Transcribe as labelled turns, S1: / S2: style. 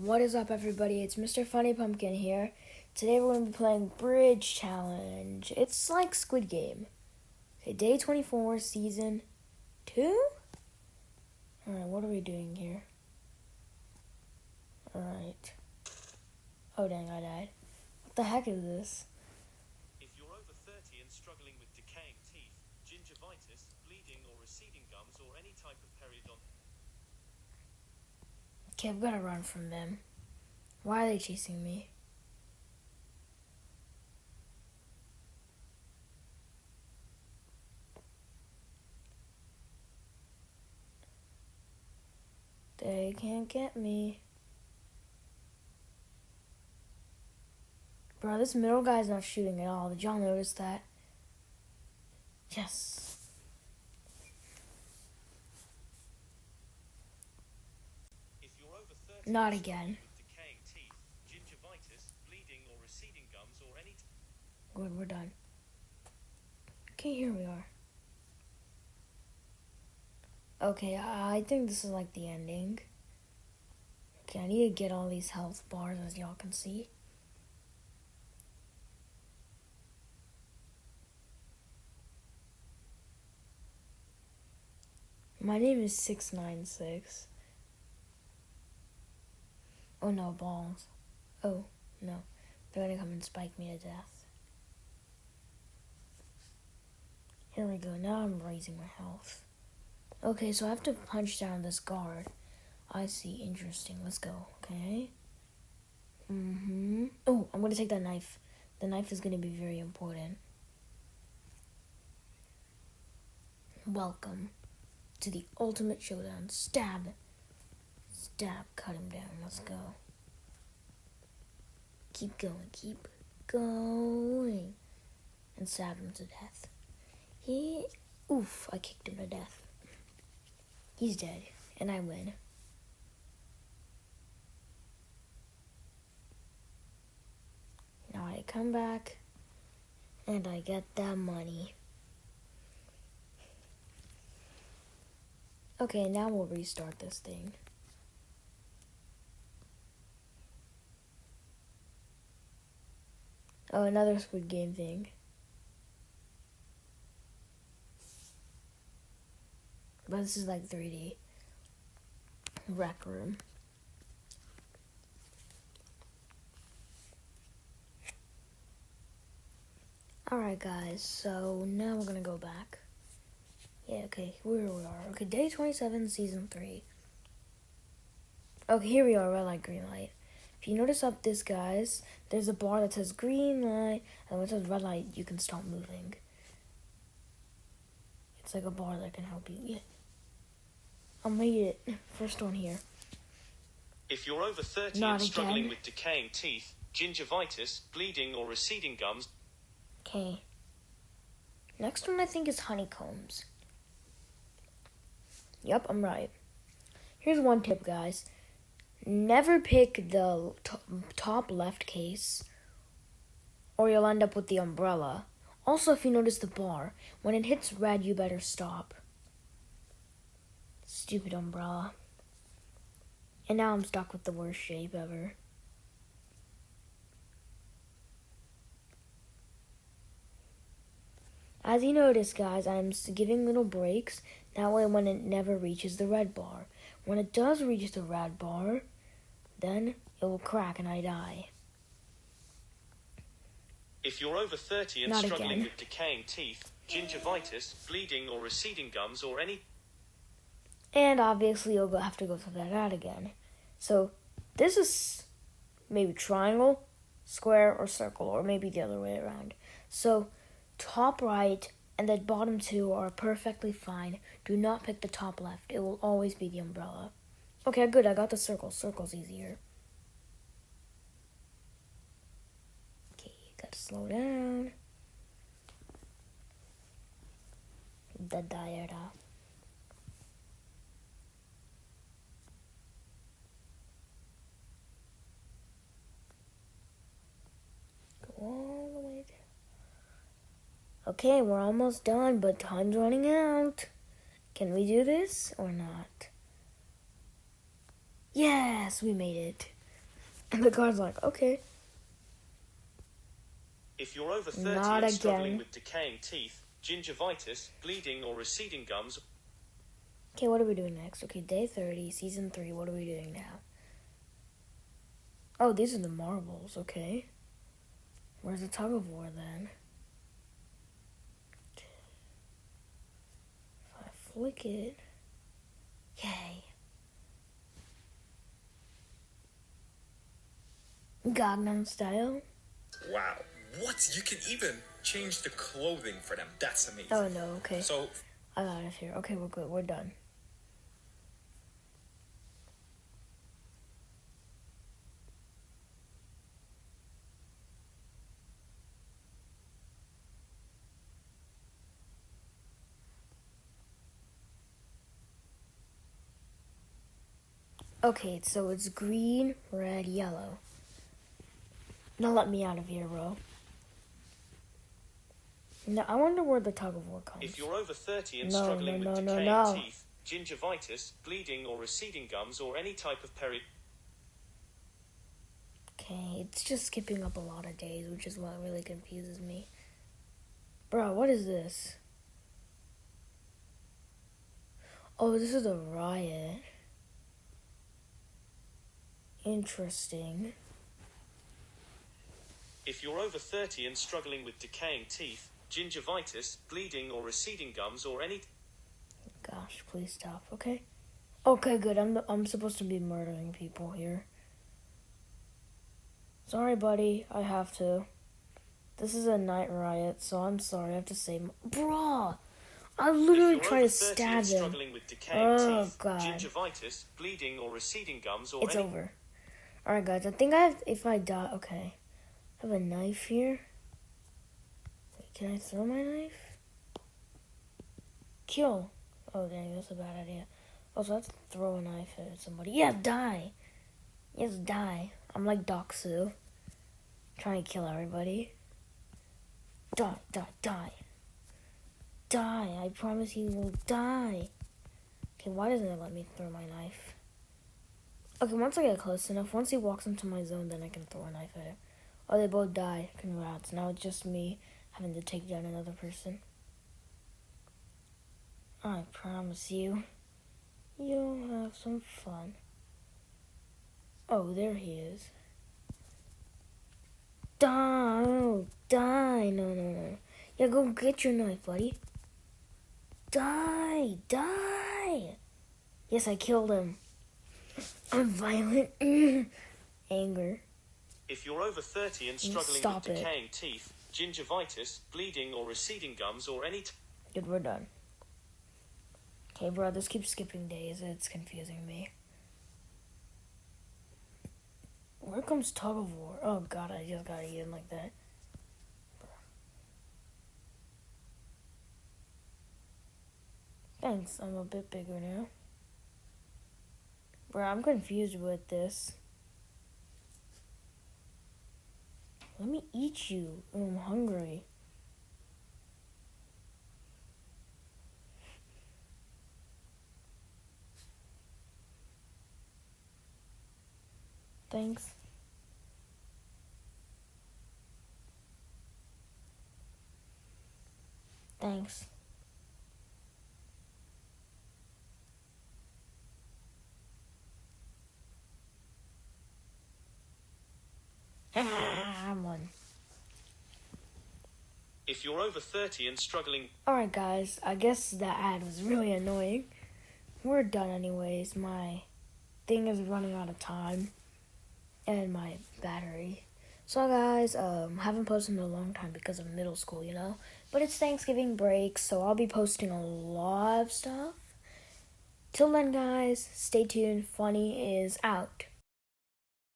S1: What is up, everybody? It's Mr. Funny Pumpkin here. Today we're going to be playing Bridge Challenge. It's like Squid Game. Okay, day 24, season 2? Alright, what are we doing here? Alright. Oh, dang, I died. What the heck is this?
S2: If you're over 30 and struggling with decaying teeth, gingivitis, bleeding or receding gums, or any type of periodontitis.
S1: Okay, I've got to run from them. Why are they chasing me? They can't get me. Bro, this middle guy's not shooting at all. Did y'all notice that? Yes.
S2: If you're over 30
S1: Not
S2: and
S1: again.
S2: struggling with decaying teeth, gingivitis, bleeding or receding gums, or any
S1: Good, we're done. Okay, here we are. Okay, I think this is like the ending. Okay, I need to get all these health bars, as y'all can see. My name is 696. Oh no, balls. Oh no, they're gonna come and spike me to death. Here we go, now I'm raising my health. Okay, so I have to punch down this guard. I see, interesting, let's go, okay? Oh, I'm gonna take that knife. The knife is gonna be very important. Welcome to the ultimate showdown. Stab. Stab, cut him down, let's go. Keep going. And stab him to death. I kicked him to death. He's dead, and I win. Now I come back, and I get that money. Okay, now we'll restart this thing. Oh, another Squid Game thing. But this is like 3D. Rec room. Alright, guys, so now we're gonna go back. Yeah, okay, here we are. Okay, day 27, season 3. Okay, here we are, red light, green light. If you notice up this, guys, there's a bar that says green light, and when it says red light, you can stop moving. It's like a bar that can help you. Yeah. I made it. First one here.
S2: If you're over 30
S1: Not
S2: and struggling
S1: again.
S2: with decaying teeth, gingivitis, bleeding or receding gums.
S1: Okay. Next one I think is honeycombs. Yep, I'm right. Here's one tip, guys. Never pick the top left case, or you'll end up with the umbrella. Also, if you notice the bar, when it hits red, you better stop. Stupid umbrella. And now I'm stuck with the worst shape ever. As you notice, guys, I'm giving little breaks. That way when it never reaches the red bar. When it does reach the red bar, then it will crack and I die.
S2: If you're over 30 and
S1: Not
S2: struggling
S1: again.
S2: with decaying teeth, gingivitis, bleeding or receding gums, or any.
S1: And obviously you'll have to go through that out again. So this is maybe triangle, square, or circle, or maybe the other way around. So top right and the bottom two are perfectly fine. Do not pick the top left. It will always be the umbrella. Okay, good. I got the circle. Circle's easier. Okay, gotta slow down. The dieta. Go all the way down. Okay, we're almost done, but time's running out. Can we do this or not? Yes, we made it. And the guard's like, okay.
S2: If you're over 30
S1: Not
S2: and struggling
S1: again.
S2: with decaying teeth, gingivitis, bleeding or receding gums.
S1: Okay, what are we doing next? Okay, day 30, season 3, what are we doing now? Oh, these are the marbles, okay. Where's the tug of war then? If I flick it, yay. Gangnam Style?
S3: Wow. What? You can even change the clothing for them. That's amazing.
S1: Oh no, okay.
S3: So,
S1: I'm out of here. Okay, we're good. We're done. Okay, so it's green, red, yellow. Now let me out of here, bro. Now, I wonder where the tug of war comes.
S2: If you're over 30 and
S1: No,
S2: struggling
S1: no,
S2: with
S1: no,
S2: decaying
S1: no.
S2: teeth, gingivitis, bleeding or receding gums, or any type of
S1: Okay, it's just skipping up a lot of days, which is what really confuses me. Bro, what is this? Oh, this is a riot. Interesting.
S2: If you're over 30 and struggling with decaying teeth, gingivitis, bleeding or receding gums, or any...
S1: Gosh, please stop, okay? Okay, good. I'm supposed to be murdering people here. Sorry, buddy. I have to. This is a night riot, so I'm sorry. I have to say... Bruh! I literally
S2: If you're
S1: tried
S2: over
S1: to
S2: 30
S1: stab
S2: and
S1: him.
S2: struggling with decaying
S1: Oh,
S2: teeth,
S1: God.
S2: gingivitis, bleeding or receding gums, or
S1: It's
S2: any...
S1: over. Alright, guys. I think I have... If I die... Okay. I have a knife here. Wait, can I throw my knife? Kill. Oh, dang. That's a bad idea. Also, I have to throw a knife at somebody. Yeah, die. Yes, die. I'm like Doc Sue. Trying to kill everybody. Die, die, die. Die. I promise you will die. Okay, why doesn't it let me throw my knife? Okay, once I get close enough, once he walks into my zone, then I can throw a knife at him. Oh, they both die. Congrats. Now it's just me having to take down another person. I promise you, you'll have some fun. Oh, there he is. Die! Oh, die! No, no, no. Yeah, go get your knife, buddy. Die! Die! Yes, I killed him. I'm violent. Anger.
S2: If you're over 30 and struggling
S1: Stop
S2: with
S1: it.
S2: decaying teeth, gingivitis, bleeding or receding gums, or any...
S1: Good, we're done. Okay, bro, this keeps skipping days. It's confusing me. Where comes tug of war? Oh, God, I just gotta eat him like that. Thanks, I'm a bit bigger now. Bro, I'm confused with this. Let me eat you. I'm hungry. Thanks. Thanks. I'm one.
S2: If you're over 30 and struggling...
S1: Alright, guys. I guess that ad was really annoying. We're done anyways. My thing is running out of time. And my battery. So, guys, haven't posted in a long time because of middle school, you know? But it's Thanksgiving break, so I'll be posting a lot of stuff. Till then, guys, stay tuned. Funny is out.